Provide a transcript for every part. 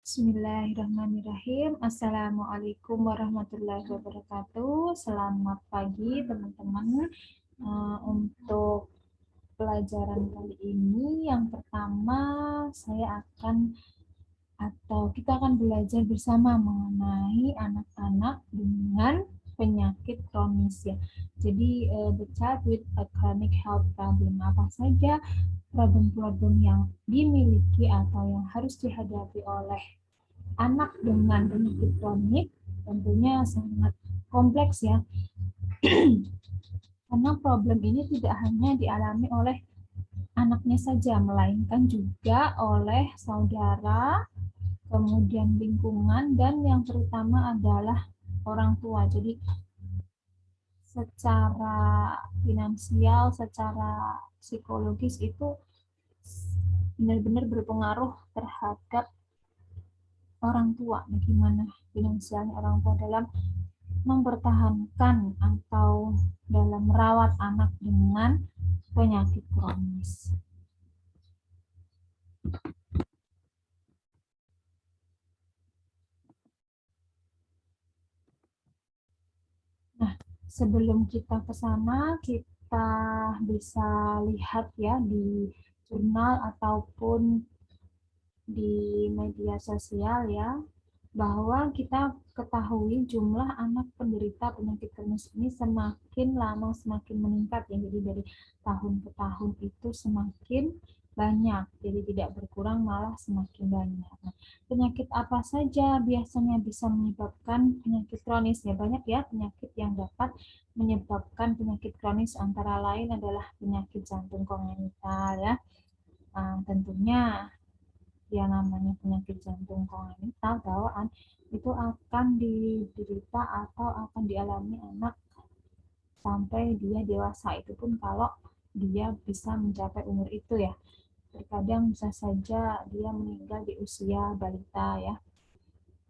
Bismillahirrahmanirrahim. Assalamualaikum warahmatullahi wabarakatuh. Selamat pagi teman-teman. Untuk pelajaran kali ini yang pertama kita akan belajar bersama mengenai anak-anak dengan penyakit kronis ya. Jadi the child with a chronic health problem, apa saja problem-problem yang dimiliki atau yang harus dihadapi oleh anak dengan penyakit kronik. Tentunya sangat kompleks ya, karena problem ini tidak hanya dialami oleh anaknya saja, melainkan juga oleh saudara, kemudian lingkungan, dan yang terutama adalah orang tua. Jadi secara finansial, secara psikologis itu benar-benar berpengaruh terhadap orang tua. Bagaimana finansialnya orang tua dalam mempertahankan atau dalam merawat anak dengan penyakit kronis. Nah, sebelum kita ke sana, kita bisa lihat ya di jurnal ataupun di media sosial ya, bahwa kita ketahui jumlah anak penderita penyakit kronis ini semakin lama semakin meningkat ya. Jadi dari tahun ke tahun itu semakin banyak, jadi tidak berkurang malah semakin banyak. Nah, penyakit apa saja biasanya bisa menyebabkan penyakit kronis ya? Banyak ya penyakit yang dapat menyebabkan penyakit kronis, antara lain adalah penyakit jantung kongenital ya. Tentunya yang namanya penyakit jantung kongenital bawaan itu akan diderita atau akan dialami anak sampai dia dewasa, itu pun kalau dia bisa mencapai umur itu ya. Terkadang bisa saja dia meninggal di usia balita ya,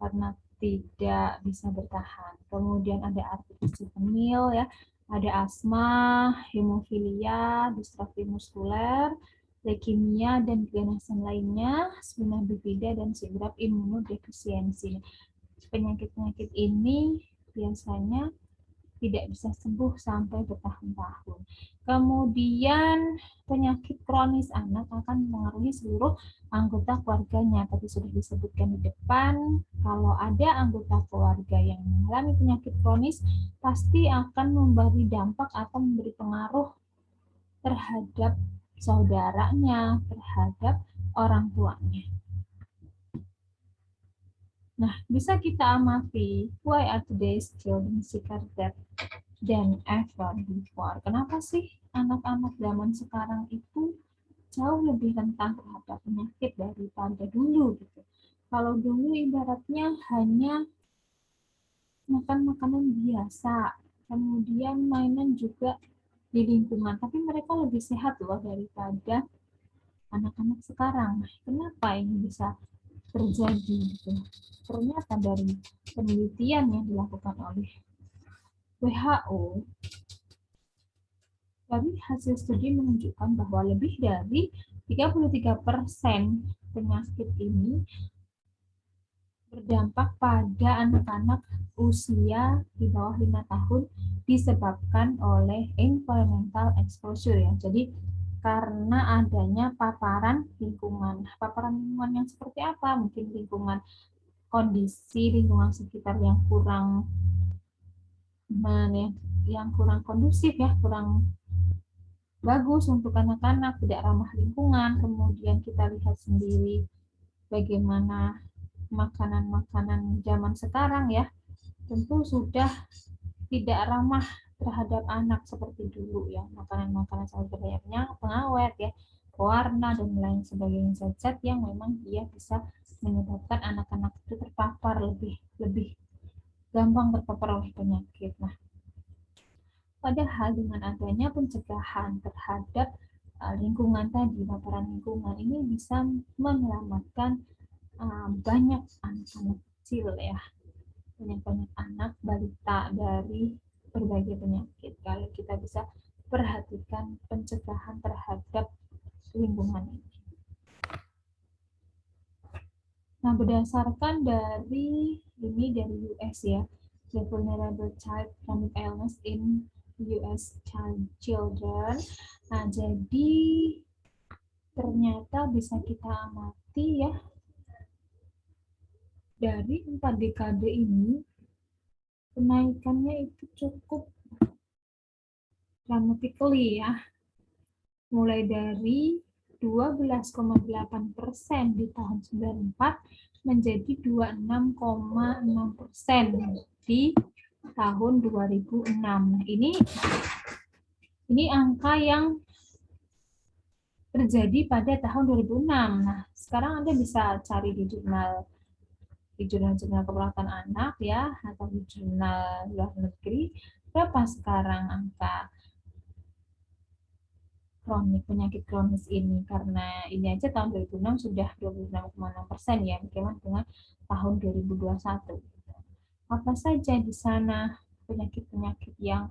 karena tidak bisa bertahan. Kemudian ada artritis juvenil ya, ada asma, hemofilia, distrofi muskuler, leukemia dan keganasan lainnya, spina bifida dan sindrom imunodefisiensi. Penyakit-penyakit ini biasanya tidak bisa sembuh sampai bertahun-tahun. Kemudian penyakit kronis anak akan mempengaruhi seluruh anggota keluarganya. Tadi sudah disebutkan di depan, kalau ada anggota keluarga yang mengalami penyakit kronis, pasti akan memberi dampak atau memberi pengaruh terhadap saudaranya, terhadap orang tuanya. Nah, bisa kita amati, why are today's children sicker than ever before? Kenapa sih anak-anak zaman sekarang itu jauh lebih rentan terhadap penyakit daripada dulu gitu? Kalau dulu ibaratnya hanya makan makanan biasa, kemudian mainan juga di lingkungan, tapi mereka lebih sehat loh daripada anak-anak sekarang. Nah, kenapa ini bisa terjadi gitu? Ternyata dari penelitian yang dilakukan oleh WHO, dari hasil studi menunjukkan bahwa lebih dari 33% penyakit ini berdampak pada anak-anak usia di bawah 5 tahun disebabkan oleh environmental exposure ya. Jadi karena adanya paparan lingkungan. Paparan lingkungan yang seperti apa? Mungkin lingkungan, kondisi lingkungan sekitar yang kurang kondusif ya, kurang bagus untuk anak-anak, tidak ramah lingkungan. Kemudian kita lihat sendiri bagaimana makanan-makanan zaman sekarang ya, tentu sudah tidak ramah terhadap anak seperti dulu ya. Makanan-makanan selalu banyak pengawet ya, warna dan lain sebagainya, zat-zat yang memang dia bisa menyebabkan anak-anak itu terpapar lebih gampang terpapar oleh penyakit. Nah, padahal dengan adanya pencegahan terhadap lingkungan tadi, paparan lingkungan ini bisa menyelamatkan banyak anak-anak kecil ya, banyak-banyak anak balita dari berbagai penyakit. Kalau kita bisa perhatikan pencegahan terhadap lingkungan ini. Nah, berdasarkan dari US ya, The Vulnerable Child Chronic Illness in US Children. Nah, jadi ternyata bisa kita amati ya, dari 4 dekade ini kenaikannya itu cukup dramatically ya, mulai dari 12,8% di tahun 94 menjadi 26,6% di tahun 2006. Nah, ini angka yang terjadi pada tahun 2006. Nah, sekarang Anda bisa cari di jurnal-jurnal keperawatan anak ya, atau di jurnal luar negeri, berapa sekarang angka penyakit kronis ini. Karena ini aja tahun 2006 sudah 26,6% ya, bagaimana dengan tahun 2021. Apa saja di sana penyakit-penyakit yang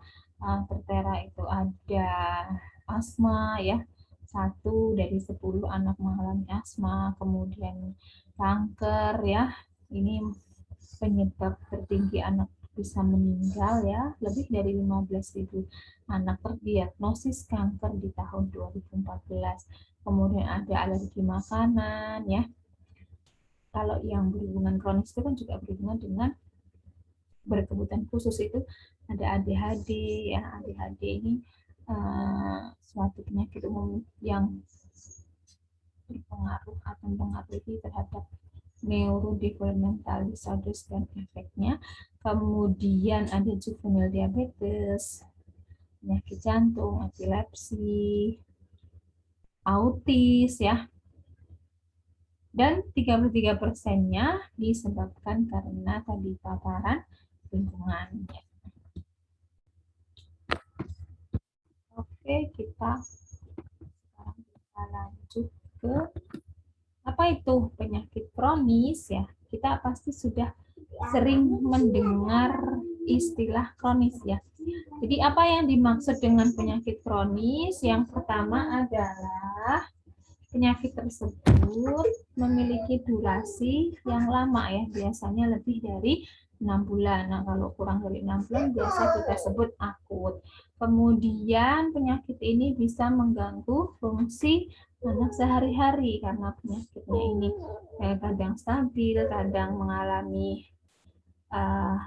tertera itu? Ada asma ya, 1 dari 10 anak mengalami asma, kemudian kanker ya, ini penyebab tertinggi anak bisa meninggal ya, lebih dari 15.000 anak terdiagnosis kanker di tahun 2014. Kemudian ada alergi makanan ya. Kalau yang berhubungan kronis itu kan juga berhubungan dengan berkebutuhan khusus, itu ada ADHD ya. ADHD ini suatu penyakit umum yang berpengaruh atau mempengaruhi terhadap neurodevelopmental disorders dan efeknya. Kemudian ada juvenile diabetes, penyakit jantung, epilepsi, autis ya. Dan 33%-nya disebabkan karena tadi paparan lingkungan. Oke, kita sekarang kita lanjut ke apa itu penyakit kronis ya. Kita pasti sudah sering mendengar istilah kronis ya. Jadi apa yang dimaksud dengan penyakit kronis? Yang pertama adalah penyakit tersebut memiliki durasi yang lama ya, biasanya lebih dari 6 bulan. Nah, kalau kurang dari 6 bulan biasa kita sebut akut. Kemudian penyakit ini bisa mengganggu fungsi anak sehari-hari karena penyakitnya ini kadang stabil, kadang mengalami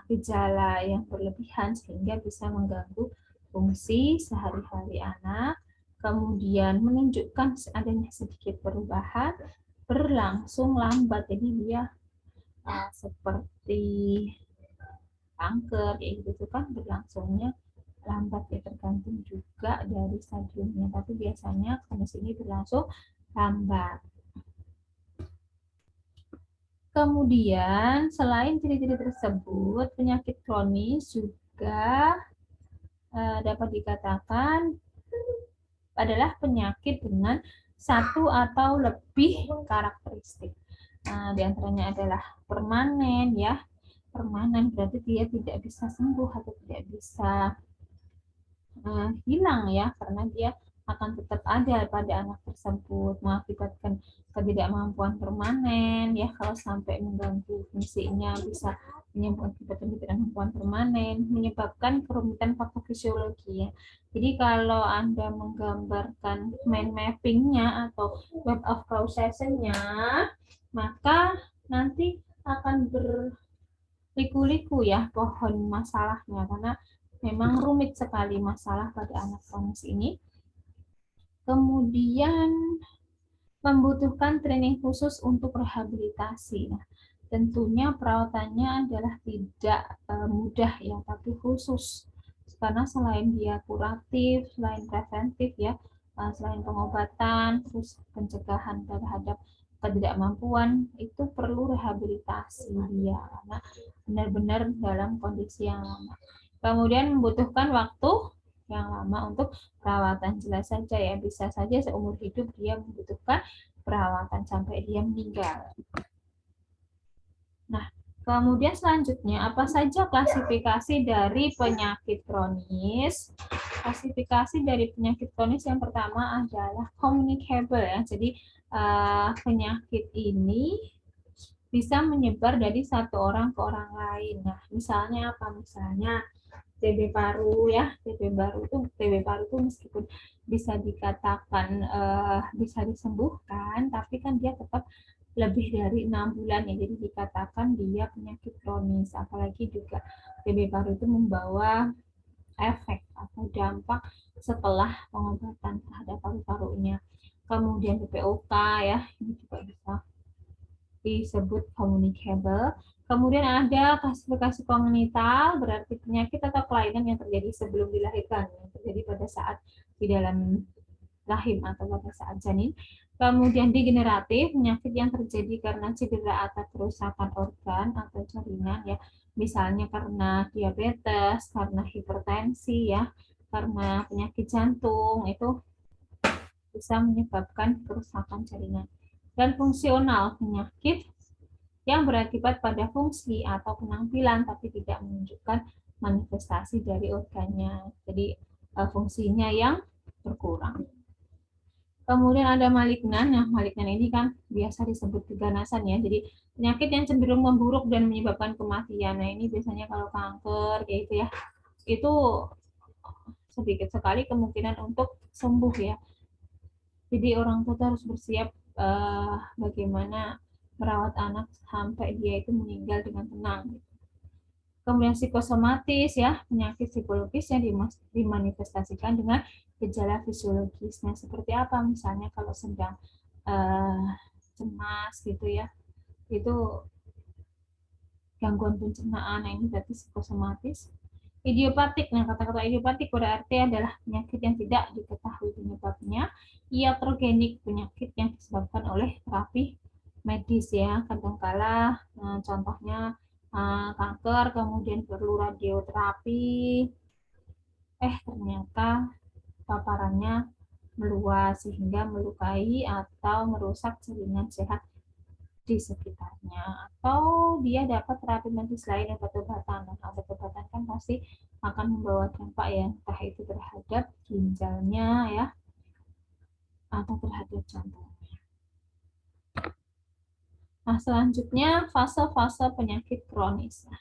gejala yang berlebihan sehingga bisa mengganggu fungsi sehari-hari anak. Kemudian menunjukkan adanya sedikit perubahan, berlangsung lambat, jadi dia seperti kanker kayak gitu kan berlangsungnya lambat ya, tergantung juga dari stadiumnya, tapi biasanya kondisi ini berlangsung lambat. Kemudian selain ciri-ciri tersebut, penyakit kronis juga dapat dikatakan adalah penyakit dengan satu atau lebih karakteristik. Di antaranya adalah permanen ya. Permanen berarti dia tidak bisa sembuh atau tidak bisa hilang ya, karena dia akan tetap ada pada anak tersebut, mengakibatkan ketidakmampuan permanen ya. Kalau sampai mengganggu fungsinya bisa menyebabkan ketidakmampuan permanen, menyebabkan kerumitan patofisiologi ya. Jadi kalau Anda menggambarkan mind mapping-nya atau web of causation-nya, maka nanti akan berliku-liku ya pohon masalahnya, karena memang rumit sekali masalah pada anak kronis ini. Kemudian membutuhkan training khusus untuk rehabilitasi. Nah, tentunya perawatannya adalah tidak mudah ya, tapi khusus. Karena selain dia kuratif, selain preventif ya, selain pengobatan, terus pencegahan terhadap ketidakmampuan, itu perlu rehabilitasi dia karena benar-benar dalam kondisi yang lama. Kemudian membutuhkan waktu yang lama untuk perawatan, jelas saja ya, bisa saja seumur hidup dia membutuhkan perawatan sampai dia meninggal. Nah, kemudian selanjutnya apa saja klasifikasi dari penyakit kronis? Klasifikasi dari penyakit kronis yang pertama adalah communicable ya. Jadi penyakit ini bisa menyebar dari satu orang ke orang lain. Nah, misalnya apa? Misalnya TB paru ya, TB paru itu meskipun bisa dikatakan bisa disembuhkan, tapi kan dia tetap lebih dari 6 bulan ya, jadi dikatakan dia penyakit kronis. Apalagi juga TB paru itu membawa efek atau dampak setelah pengobatan terhadap paru-parunya. Kemudian PPOK ya, ini juga bisa disebut communicable. Kemudian ada klasifikasi kongenital, berarti penyakit atau kelainan yang terjadi sebelum dilahirkan, yang terjadi pada saat di dalam rahim atau pada saat janin. Kemudian degeneratif, penyakit yang terjadi karena cedera atau kerusakan organ atau jaringan ya, misalnya karena diabetes, karena hipertensi ya, karena penyakit jantung, itu bisa menyebabkan kerusakan jaringan. Dan fungsional, penyakit yang berakibat pada fungsi atau penampilan tapi tidak menunjukkan manifestasi dari organnya. Jadi fungsinya yang berkurang. Kemudian ada malignan. Nah, malignan ini kan biasa disebut keganasan ya. Jadi penyakit yang cenderung memburuk dan menyebabkan kematian. Nah, ini biasanya kalau kanker kayak gitu ya. Itu sedikit sekali kemungkinan untuk sembuh ya. Jadi orang tua harus bersiap bagaimana merawat anak sampai dia itu meninggal dengan tenang. Kemudian psikosomatis ya, penyakit psikologis yang dimanifestasikan dengan gejala fisiologisnya seperti apa? Misalnya kalau sedang cemas gitu ya, itu gangguan pencernaan. Nah, ini berarti psikosomatis. Idiopatik. Nah, kata-kata idiopatik berarti adalah penyakit yang tidak diketahui penyebabnya. Iatrogenik, penyakit yang disebabkan oleh terapi medis ya. Kadangkala contohnya kanker, kemudian perlu radioterapi. Ternyata paparannya meluas sehingga melukai atau merusak jaringan sehat di sekitarnya, atau dia dapat terapi medis lain, obat-obatan. Nah, obat-obatan kan pasti akan membawa dampak ya, entah itu terhadap ginjalnya ya atau terhadap jantungnya. Nah, selanjutnya fase-fase penyakit kronis. Nah,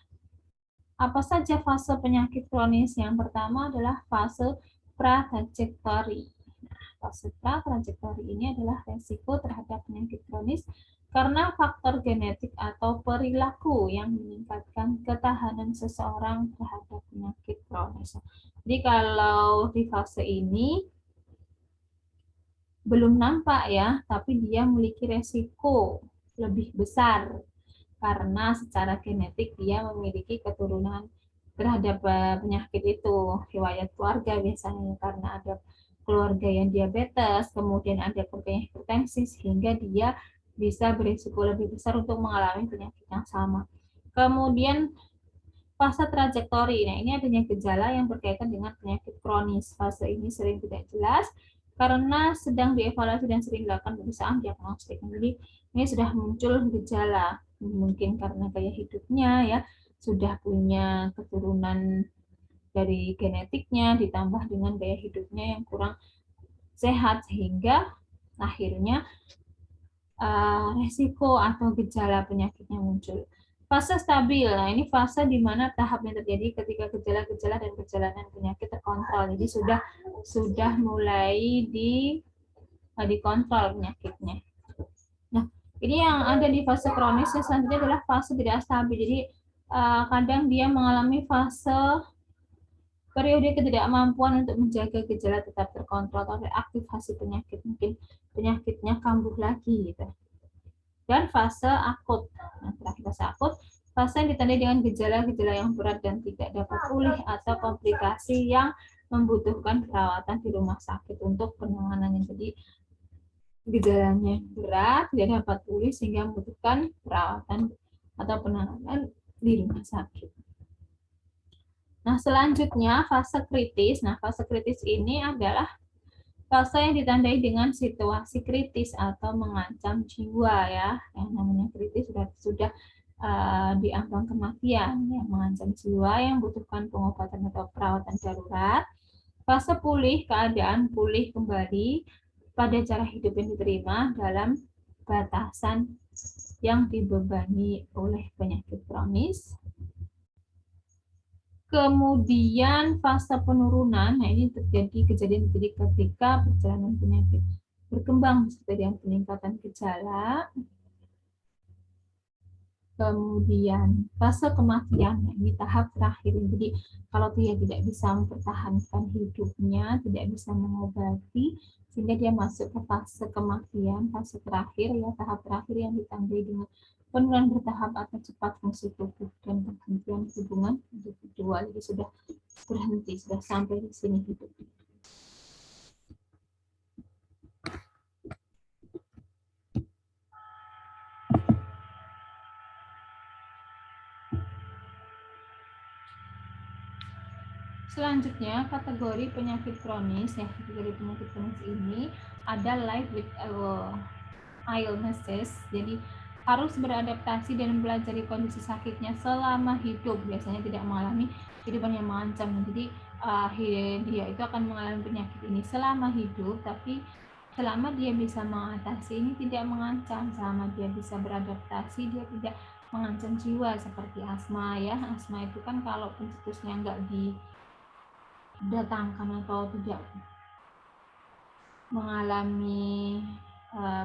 apa saja fase penyakit kronis? Yang pertama adalah fase pra-trajektori. Fase pra-trajektori ini adalah resiko terhadap penyakit kronis karena faktor genetik atau perilaku yang meningkatkan ketahanan seseorang terhadap penyakit kronis. Jadi kalau di fase ini belum nampak ya, tapi dia memiliki resiko lebih besar karena secara genetik dia memiliki keturunan terhadap penyakit itu, riwayat keluarga biasanya karena ada keluarga yang diabetes, kemudian ada keluarga yang hipertensi, sehingga dia bisa berisiko lebih besar untuk mengalami penyakit yang sama. Kemudian fase trajektori. Nah, ini adanya gejala yang berkaitan dengan penyakit kronis. Fase ini sering tidak jelas karena sedang dievaluasi dan sering dilakukan pemeriksaan diagnostik. Jadi, ini sudah muncul gejala, mungkin karena gaya hidupnya ya, sudah punya keturunan dari genetiknya ditambah dengan gaya hidupnya yang kurang sehat sehingga akhirnya resiko atau gejala penyakitnya muncul. Fase stabil, nah ini fase di mana tahap yang terjadi ketika gejala-gejala dan perjalanan penyakit terkontrol. Jadi sudah mulai dikontrol penyakitnya. Nah, ini yang ada di fase kronis. Yang selanjutnya adalah fase tidak stabil. Jadi kadang dia mengalami fase periode ketidakmampuan untuk menjaga gejala tetap terkontrol atau reaktivasi penyakit, mungkin penyakitnya kambuh lagi gitu. Dan fase akut. Nah, terakhir fase akut, fase yang ditandai dengan gejala-gejala yang berat dan tidak dapat pulih atau komplikasi yang membutuhkan perawatan di rumah sakit untuk penanganannya. Jadi gejalanya berat, tidak dapat pulih sehingga membutuhkan perawatan atau penanganan di rumah sakit. Nah, selanjutnya fase kritis. Nah, fase kritis ini adalah fase yang ditandai dengan situasi kritis atau mengancam jiwa ya. Yang namanya kritis sudah di ambang kematian, yang mengancam jiwa yang membutuhkan pengobatan atau perawatan darurat. Fase pulih, keadaan pulih kembali pada cara hidup yang diterima dalam batasan yang dibebani oleh penyakit kronis. Kemudian fase penurunan, nah ini kejadian ketika perjalanan penyakit berkembang seperti dengan peningkatan gejala. Kemudian fase kematian, ini tahap terakhir. Jadi kalau dia tidak bisa mempertahankan hidupnya, tidak bisa mengobati, sehingga dia masuk ke fase kematian, fase terakhir ya, tahap terakhir yang ditandai dengan penurunan bertahap atau cepat fungsi tubuh dan penghentian hubungan individual. Jadi sudah berhenti, sudah sampai di sini hidup. Selanjutnya, kategori penyakit kronis, ya, kategori penyakit kronis ini ada life with illnesses, jadi harus beradaptasi dan mempelajari kondisi sakitnya selama hidup, biasanya tidak mengalami kehidupan yang mengancam. Jadi dia itu akan mengalami penyakit ini selama hidup, tapi selama dia bisa mengatasi ini tidak mengancam, selama dia bisa beradaptasi, dia tidak mengancam jiwa seperti asma ya. Asma itu kan kalau pencetusnya nggak didatangkan atau tidak mengalami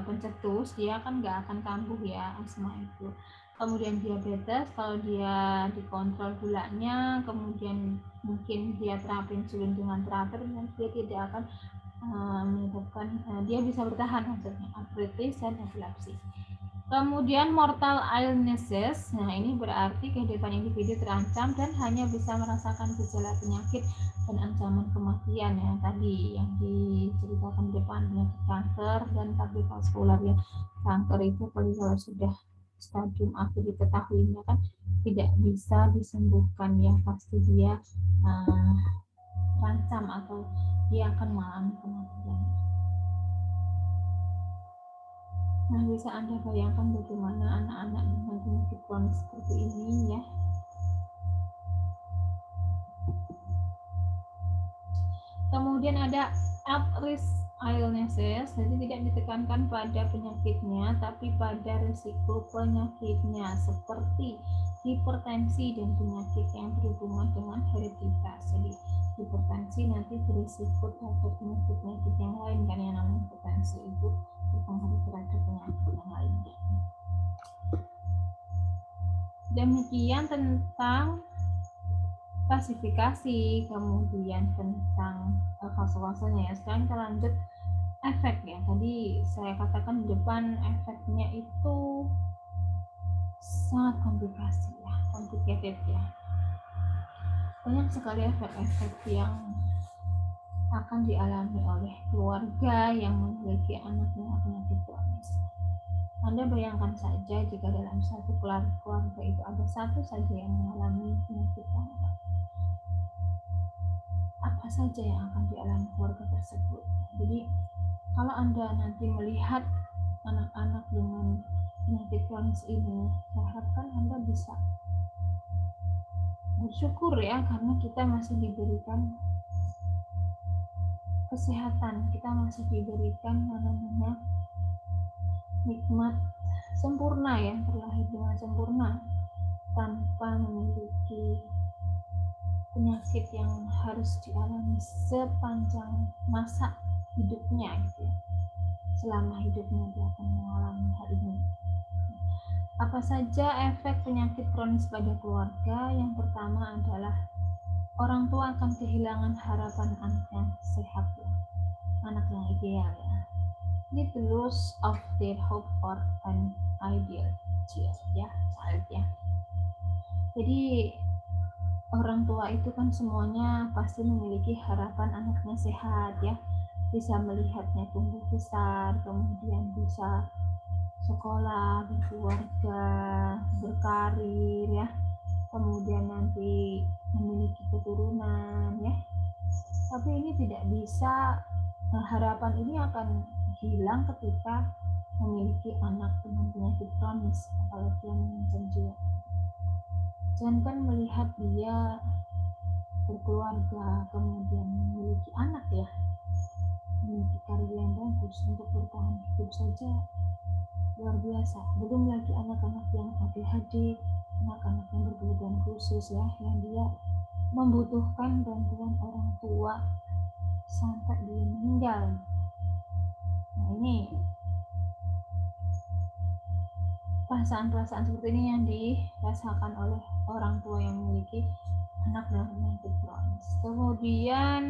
pencetus, dia kan nggak akan kambuh ya asma itu. Kemudian diabetes, kalau dia dikontrol gulanya, kemudian mungkin dia terapi insulin dengan teratur, dan dia tidak akan menyebabkan dia bisa bertahan maksudnya artritis dan epilepsi. Kemudian mortal illnesses, nah ini berarti kehidupan individu terancam dan hanya bisa merasakan gejala penyakit dan ancaman kematian ya tadi yang diceritakan di depan, penyakit kanker dan kardiovaskular ya. Kanker itu kalau sudah stadium akhir diketahuinya kan tidak bisa disembuhkan ya, pasti dia terancam atau dia akan mengalami kematian. Nah, bisa Anda bayangkan bagaimana anak-anak dengan penyakit kronis seperti ini ya. Kemudian ada at-risk illnesses, jadi tidak ditekankan pada penyakitnya, tapi pada risiko penyakitnya, seperti hipertensi dan penyakit yang berhubungan dengan hereditas. Jadi hipertensi nanti berisiko terhadap penyakit-penyakit yang lain, kan yang namanya hipertensi itu berpengaruh terhadap penyakit yang lainnya. Demikian tentang klasifikasi, kemudian tentang fase-fasenya ya. Sekarang kita lanjut efek ya. Tadi saya katakan di depan efeknya itu sangat komplikasi ya, complicated ya. Banyak sekali efek-efek yang akan dialami oleh keluarga yang memiliki anak dengan penyakit kronis. Anda bayangkan saja jika dalam satu keluarga itu ada satu saja yang mengalami penyakit kanker, apa saja yang akan dialami keluarga tersebut. Jadi kalau Anda nanti melihat anak-anak dengan penyakit kronis ini, saya harapkan Anda bisa bersyukur ya, karena kita masih diberikan kesehatan, kita masih diberikan namanya nikmat sempurna ya, terlahir dengan sempurna tanpa memiliki penyakit yang harus dialami sepanjang masa hidupnya gitu ya. Selama hidupnya dia akan mengalami hal ini. Apa saja efek penyakit kronis pada keluarga? Yang pertama adalah orang tua akan kehilangan harapan anak yang sehat ya, anak yang ideal ya. Ini the loss of their hope for an ideal child ya. Jadi orang tua itu kan semuanya pasti memiliki harapan anaknya sehat ya, bisa melihatnya tumbuh besar, kemudian bisa sekolah, berkeluarga, berkarir ya, kemudian nanti memiliki keturunan ya. Tapi ini tidak bisa, harapan ini akan hilang ketika memiliki anak dengan penyakit kronis, apalagi yang mengancam jiwa. Jangan melihat dia berkeluarga, kemudian memiliki anak ya, memiliki karir yang bagus untuk bertahan hidup saja luar biasa. Belum lagi anak-anak yang ADHD, anak-anak yang berkebutuhan khusus ya, yang dia membutuhkan bantuan orang tua sampai dia meninggal. Nah, ini perasaan-perasaan seperti ini yang dirasakan oleh orang tua yang memiliki anak dengan penyakit kronis. Kemudian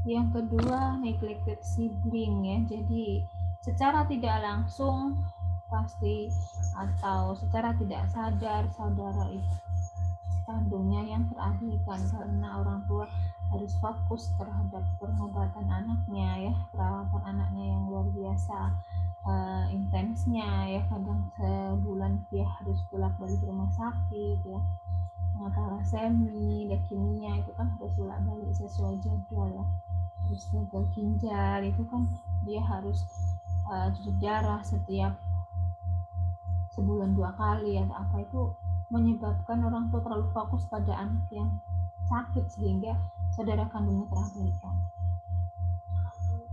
yang kedua, neglected sibling ya. Jadi secara tidak langsung pasti atau secara tidak sadar saudara kandungnya yang terabaikan karena orang tua harus fokus terhadap pengobatan anaknya ya, perawatan anaknya yang luar biasa intensnya ya, kadang sebulan dia harus bolak-balik ke rumah sakit ya, thalassemia, leukemia itu kan harus bolak-balik sesuai jadwal ya, terus gagal ginjal itu kan dia harus cuci darah setiap sebulan 2 kali atau apa, itu menyebabkan orang tua terlalu fokus pada anak yang sakit sehingga saudara kandungnya terabaikan.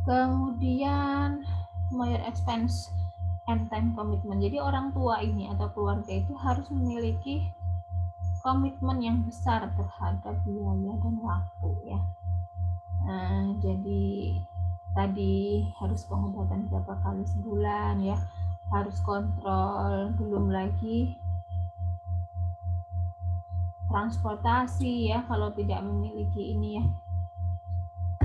Kemudian major expense and time commitment. Jadi orang tua ini atau keluarga itu harus memiliki komitmen yang besar terhadap biaya dan waktu ya. Jadi tadi harus pengobatan berapa kali sebulan ya, harus kontrol, belum lagi transportasi ya, kalau tidak memiliki ini ya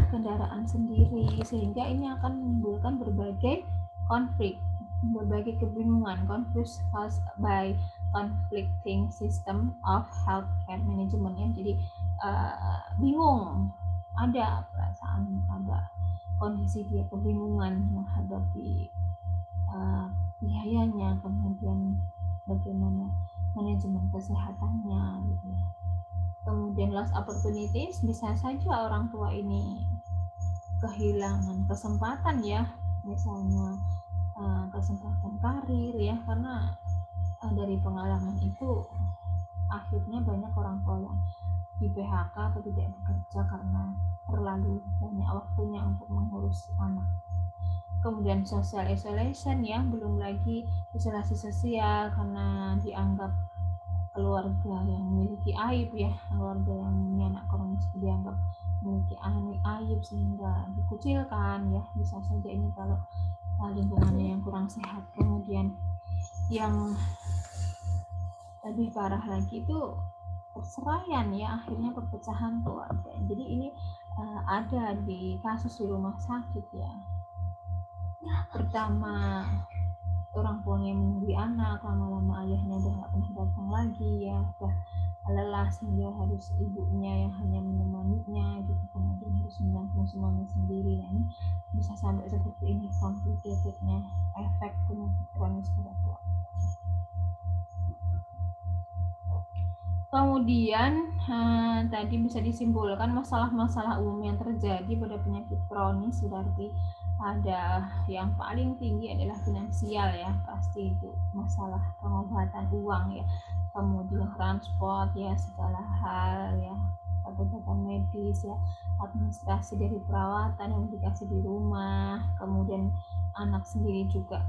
kendaraan sendiri, sehingga ini akan menimbulkan berbagai konflik, berbagai kebingungan, confused caused by conflicting system of healthcare management ya. Jadi bingung, ada perasaan, ada kondisi dia kebingungan menghadapi biayanya, kemudian bagaimana manajemen kesehatannya gitu ya. Kemudian lost opportunities, bisa saja orang tua ini kehilangan kesempatan ya, misalnya kesempatan karir ya, karena dari pengalaman itu akhirnya banyak orang tua yang di PHK atau tidak bekerja karena terlalu banyak waktunya untuk mengurus anak. Kemudian social isolation ya, belum lagi isolasi sosial karena dianggap keluarga yang memiliki aib ya, keluarga yang memiliki anak kronis dianggap memiliki aib sehingga dikucilkan ya, bisa saja ini kalau lingkungannya yang kurang sehat. Kemudian yang lebih parah lagi itu perceraian ya, akhirnya perpecahan keluarga. Jadi ini ada di kasus di rumah sakit ya. Pertama orang tuanya menunggu anak, lama-lama ayahnya udah nggak pernah datang lagi ya, udah lelah sehingga harus ibunya yang hanya menemaninya gitu, kemudian harus menanggung semuanya sendiri. Ini bisa sampai seperti ini complicatednya efek penyakit kronis pada keluarga. Kemudian tadi bisa disimpulkan masalah-masalah umum yang terjadi pada penyakit kronis berarti ada yang paling tinggi adalah finansial ya, pasti itu masalah pengobatan uang ya, kemudian transport ya, segala hal ya, obat-obatan medis ya, administrasi dari perawatan yang dikasih di rumah, kemudian anak sendiri juga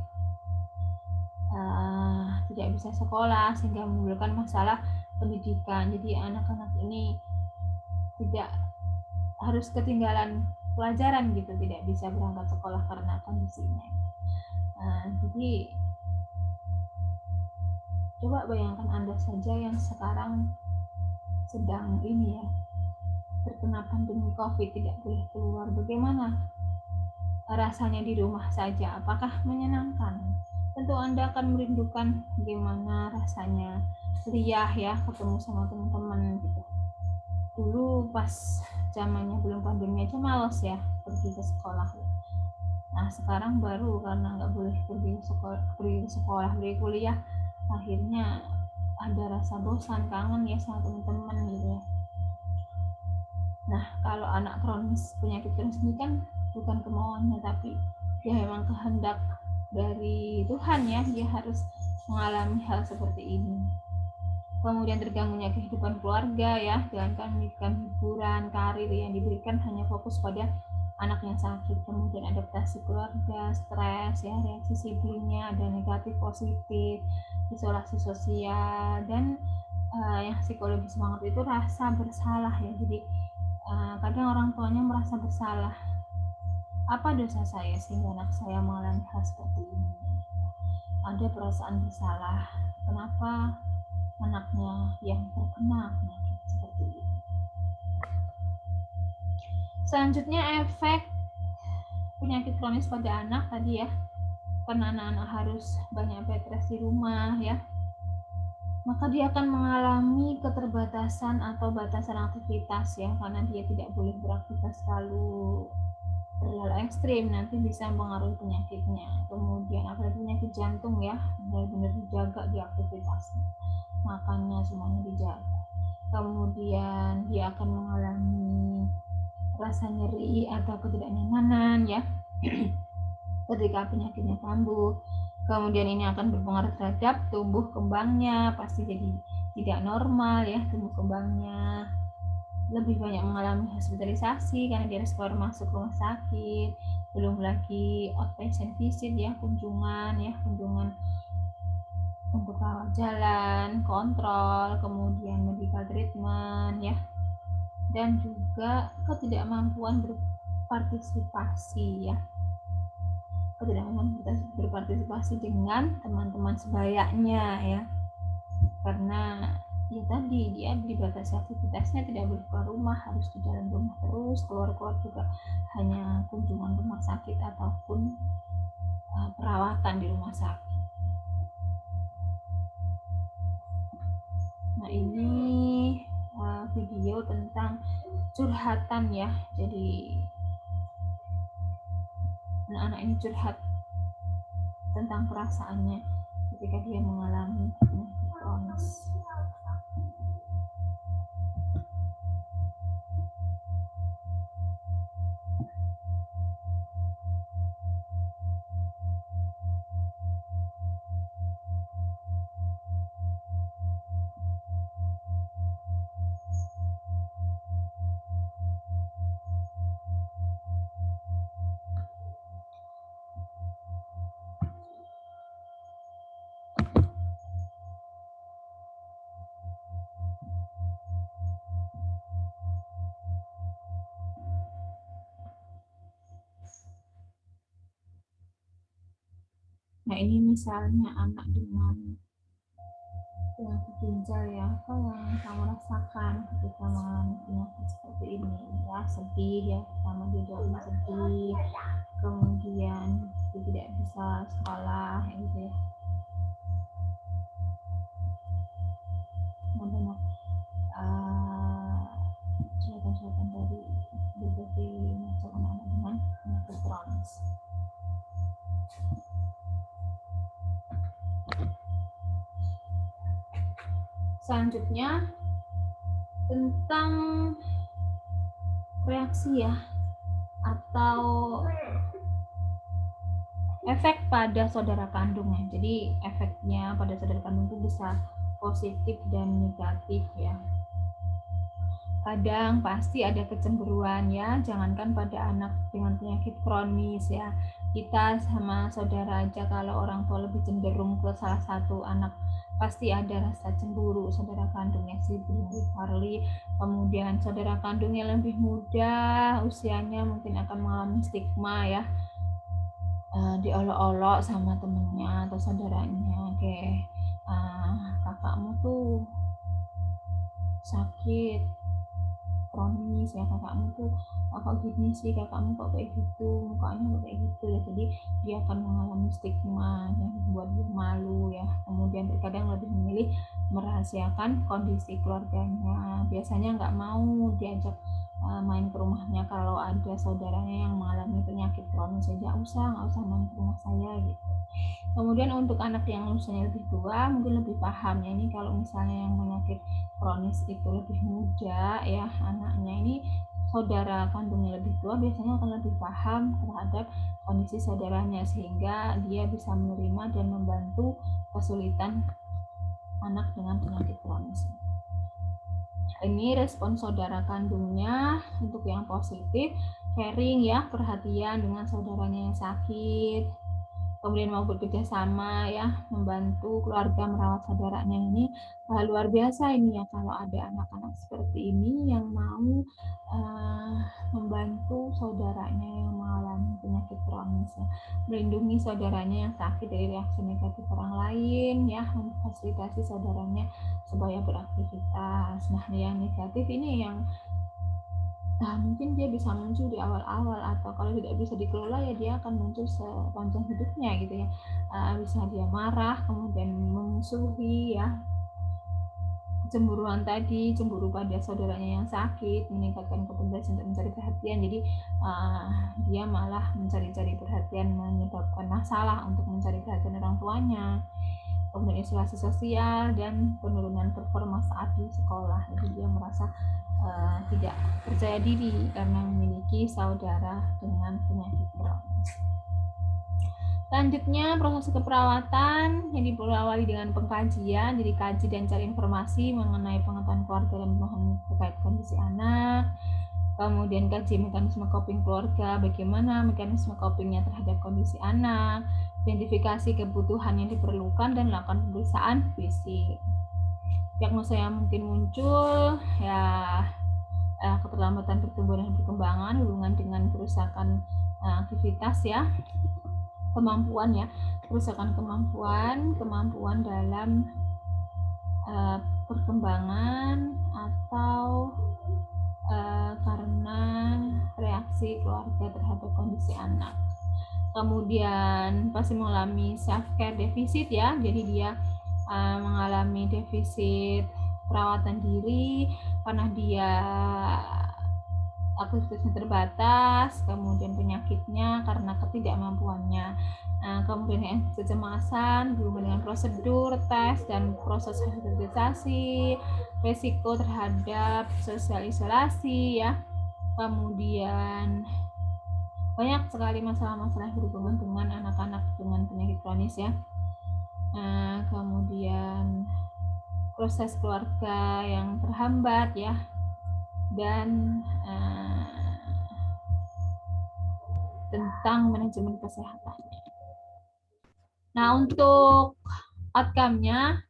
tidak bisa sekolah sehingga menimbulkan masalah pendidikan. Jadi anak-anak ini tidak harus ketinggalan pelajaran gitu, tidak bisa berangkat sekolah karena kondisinya. Jadi coba bayangkan Anda saja yang sekarang sedang ini ya, terkena pandemi COVID, tidak boleh keluar, bagaimana rasanya di rumah saja? Apakah menyenangkan? Tentu Anda akan merindukan bagaimana rasanya riah ya, ketemu sama teman-teman gitu. Dulu pas zamannya belum pandemi aja males ya pergi ke sekolah. Nah sekarang baru karena nggak boleh pergi ke sekolah, pergi kuliah, akhirnya ada rasa bosan, kangen ya sama teman-teman gitu ya. Nah kalau anak kronis, penyakit kronis ini kan bukan kemauannya tapi ya memang kehendak dari Tuhan ya, dia harus mengalami hal seperti ini. Kemudian terganggunya kehidupan keluarga ya, dengan memberikan hiburan, karir yang diberikan hanya fokus pada anak yang sakit. Kemudian adaptasi keluarga, stres ya, reaksi siblingnya ada negatif positif, isolasi sosial, dan yang psikologis banget itu rasa bersalah ya. Jadi kadang orang tuanya merasa bersalah, apa dosa saya sehingga anak saya mengalami hal seperti ini. Ada perasaan bersalah, kenapa anaknya yang terkena penyakit seperti ini. Selanjutnya efek penyakit kronis pada anak tadi ya, karena anak-anak harus banyak bed rest di rumah ya, maka dia akan mengalami keterbatasan atau batasan aktivitas ya, karena dia tidak boleh beraktivitas terlalu ekstrim, nanti bisa mempengaruhi penyakitnya. Kemudian apalagi penyakit jantung ya, benar-benar dijaga di aktivitasnya, makannya semuanya dijaga. Kemudian dia akan mengalami rasa nyeri atau ketidaknyamanan ya ketika penyakitnya kambuh. Kemudian ini akan berpengaruh terhadap tumbuh kembangnya, pasti jadi tidak normal ya tumbuh kembangnya. Lebih banyak mengalami hospitalisasi karena dia harus keluar masuk rumah sakit, belum lagi outpatient visit ya, kunjungan untuk rawat jalan, kontrol, kemudian medical treatment ya, dan juga ketidakmampuan berpartisipasi ya, ketidakmampuan berpartisipasi dengan teman-teman sebayanya ya, karena ya tadi dia dibatasi aktivitasnya, tidak boleh keluar rumah, harus di dalam rumah terus, keluar juga hanya kunjungan rumah sakit ataupun perawatan di rumah sakit. Nah ini video tentang curhatan ya, jadi anak-anak ini curhat tentang perasaannya ketika dia mengalami penyakit kronis. Nah ini misalnya anak dengan penyakit ginjal ya, apa yang kamu rasakan ketika mengalami penyakit seperti ini ya, sedih ya, pertama dia jauh sedih, kemudian dia tidak bisa sekolah gitu ya, nah, banyak curhatan dari berbagai macam anak dengan penyakit kronis. Selanjutnya tentang reaksi ya atau efek pada saudara kandungnya. Jadi efeknya pada saudara kandung itu bisa positif dan negatif ya. Kadang pasti ada kecemburuan ya, jangankan pada anak dengan penyakit kronis ya, kita sama saudara aja kalau orang tua lebih cenderung ke salah satu anak pasti ada rasa cemburu. Saudara kandungnya sibling rivalry, kemudian saudara kandungnya lebih muda usianya mungkin akan mengalami stigma ya, diolok-olok sama temennya atau saudaranya, kayak kakakmu tuh sakit kronis ya, kakakmu tuh kok gini sih, kakakmu kok kayak gitu, mukanya kok kayak gitu ya. Jadi dia akan mengalami stigma yang membuat dia malu ya. Kemudian terkadang lebih memilih merahasiakan kondisi keluarganya, biasanya nggak mau diajak main ke rumahnya kalau ada saudaranya yang mengalami penyakit kronis, nggak usah main ke rumah saya gitu. Kemudian untuk anak yang usianya lebih tua mungkin lebih paham ya, ini kalau misalnya yang penyakit kronis itu lebih muda ya, anaknya ini saudara kandungnya lebih tua biasanya akan lebih paham terhadap kondisi saudaranya, sehingga dia bisa menerima dan membantu kesulitan anak dengan penyakit kronis. Ini respon saudara kandungnya untuk yang positif, caring ya, perhatian dengan saudaranya yang sakit, kemudian mau bekerja sama ya, membantu keluarga merawat saudaranya ini. Luar biasa ini ya kalau ada anak-anak seperti ini yang mau membantu saudaranya yang mengalami penyakit kronis ya, melindungi saudaranya yang sakit dari reaksi negatif orang lain ya, memfasilitasi saudaranya supaya beraktivitas. Nah, yang negatif ini yang mungkin dia bisa muncul di awal-awal, atau kalau tidak bisa dikelola ya dia akan muncul sepanjang hidupnya gitu ya. Bisa dia marah, kemudian memusuhi ya, cemburuan tadi, cemburu pada saudaranya yang sakit, meningkatkan kepedulian untuk mencari perhatian. Jadi dia malah mencari-cari perhatian, menyebabkan masalah untuk mencari perhatian orang tuanya. Kemudian isolasi sosial dan penurunan performa saat di sekolah. Jadi dia merasa tidak percaya diri karena memiliki saudara dengan penyakit kronis. Selanjutnya, proses keperawatan yang diawali dengan pengkajian, jadi kaji dan cari informasi mengenai pengetahuan keluarga dan pemahaman terkait kondisi anak. Kemudian kaji mekanisme coping keluarga, bagaimana mekanisme copingnya terhadap kondisi anak, identifikasi kebutuhan yang diperlukan, dan lakukan pemeriksaan fisik. Diagnosa yang mungkin muncul ya keterlambatan pertumbuhan dan perkembangan, hubungan dengan kerusakan aktivitas ya, kemampuan ya, kerusakan kemampuan dalam perkembangan atau karena reaksi keluarga terhadap kondisi anak. Kemudian pasti mengalami self care defisit ya, jadi dia mengalami defisit perawatan diri karena dia aktivitasnya terbatas, kemudian penyakitnya karena ketidakmampuannya. Kemudian kecemasan berhubungan dengan prosedur, tes, dan proses sosialisasi, resiko terhadap sosial isolasi ya. Kemudian banyak sekali masalah-masalah berhubungan dengan anak-anak dengan penyakit kronis ya. Kemudian proses keluarga yang terhambat ya, dan tentang manajemen kesehatan. Nah, untuk outcome-nya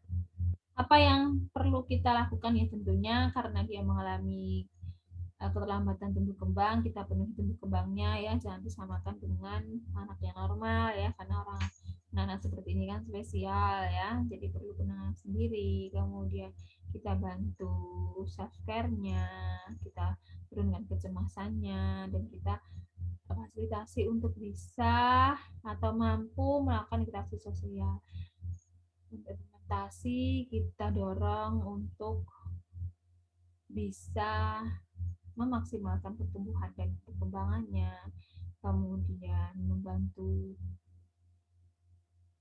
apa yang perlu kita lakukan ya, tentunya karena dia mengalami keterlambatan tumbuh kembang, kita penuhi tumbuh kembangnya ya, jangan disamakan dengan anak yang normal ya, karena anak seperti ini kan spesial ya, jadi perlu penanganan sendiri. Kemudian kita bantu self care-nya, kita turunkan kecemasannya, dan kita fasilitasi untuk bisa atau mampu melakukan interaksi sosial. Implementasi kita dorong untuk bisa memaksimalkan pertumbuhan dan perkembangannya, kemudian membantu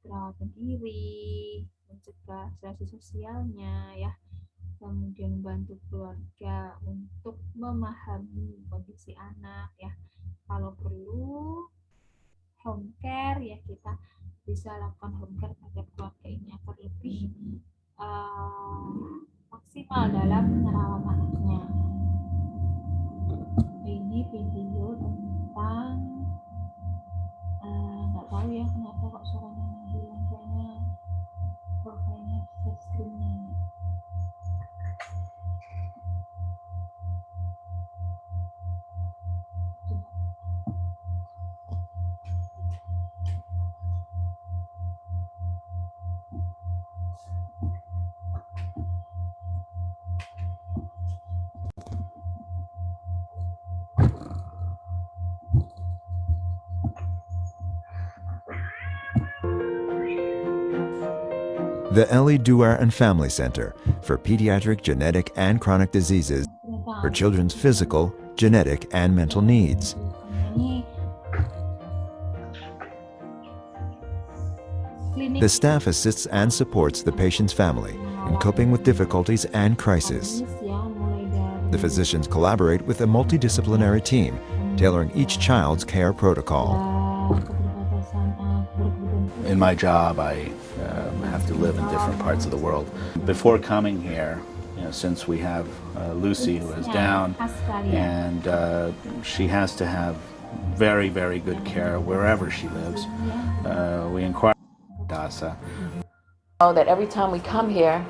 perawatan diri, mencegah isolasi sosialnya ya, kemudian membantu keluarga untuk memahami kondisi anak ya. Kalau perlu home care ya, kita bisa lakukan home care terhadap keluarga ini agar lebih maksimal dalam merawat anaknya. Ini video tentang nggak tahu ya kenapa kok suaranya hilang, kayaknya share screen-nya. The Ellie Duer and Family Center for Pediatric Genetic and Chronic Diseases for children's physical, genetic, and mental needs. The staff assists and supports the patient's family in coping with difficulties and crisis. The physicians collaborate with a multidisciplinary team, tailoring each child's care protocol. In my job, I have to live in different parts of the world. Before coming here, since we have Lucy who is down, and she has to have very, very good care wherever she lives, we inquire DASA. That every time we come here,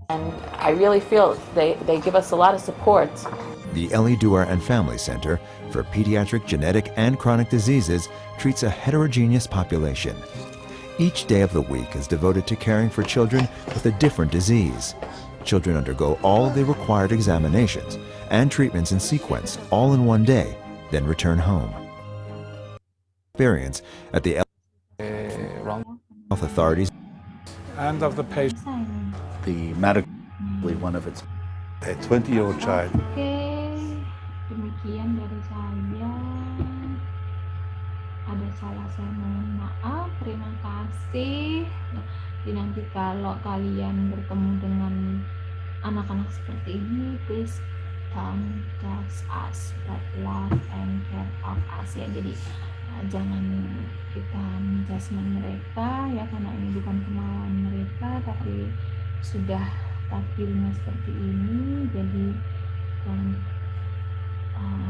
and I really feel they give us a lot of support. The Ellie Duar and Family Center for Pediatric Genetic and Chronic Diseases treats a heterogeneous population. Each day of the week is devoted to caring for children with a different disease. Children undergo all of the required examinations and treatments in sequence all in one day, then return home. Experience at the health authorities and of the patient. The medical, one of its A 20-year-old child. Oke, demikian dari saya. Ada salah saya, mohon maaf. Terima kasih. Jadi nanti kalau kalian bertemu dengan anak-anak seperti ini, please don't judge us, but love and care of us ya. Jadi jangan kita menjudgment mereka ya, karena ini bukan kemauan mereka, tapi sudah takdirnya seperti ini. Jadi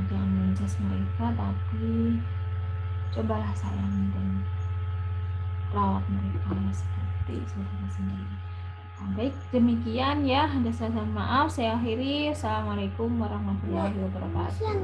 jangan menjudge mereka, tapi cobalah sayang dan rawat mereka ya, seperti saudara sendiri. Baik, demikian ya. Ada salah maaf, saya akhiri. Assalamualaikum warahmatullahi wabarakatuh.